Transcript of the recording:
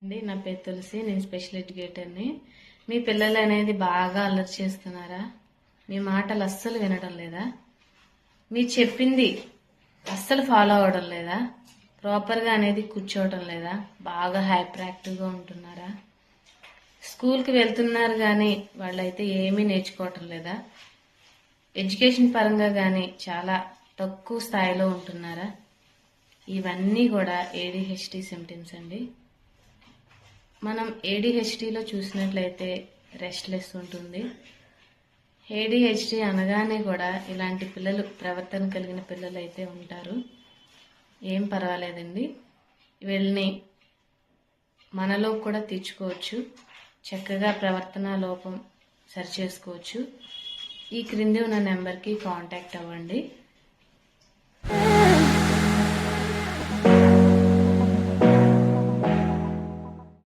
అండి, నా పేరు తులసి. నేను స్పెషల్ ఎడ్యుకేటర్ని. మీ పిల్లలు అనేది బాగా అల్లరి చేస్తున్నారా? మీ మాటలు అస్సలు వినడం లేదా? మీరు చెప్పింది అస్సలు ఫాలో అవడం లేదా? ప్రాపర్గా అనేది కూర్చోవడం లేదా? బాగా హైపర్ యాక్టివ్గా ఉంటున్నారా? స్కూల్కి వెళ్తున్నారు కానీ వాళ్ళైతే ఏమీ నేర్చుకోవటం లేదా? ఎడ్యుకేషన్ పరంగా కానీ చాలా తక్కువ స్థాయిలో ఉంటున్నారా? ఇవన్నీ కూడా ఏడిహెచ్డి సిమ్టమ్స్ అండి. మనం ఏడిహెచ్డిలో చూసినట్లయితే రెస్ట్లెస్ ఉంటుంది. ఏడిహెచ్డి అనగానే కూడా ఇలాంటి పిల్లలు, ప్రవర్తన కలిగిన పిల్లలు అయితే ఉంటారు. ఏం పర్వాలేదండి, వీళ్ళని మనలో కూడా తెచ్చుకోవచ్చు. చక్కగా ప్రవర్తన లోపం సరిచేసుకోవచ్చు. ఈ క్రింది ఉన్న నెంబర్కి కాంటాక్ట్ అవ్వండి.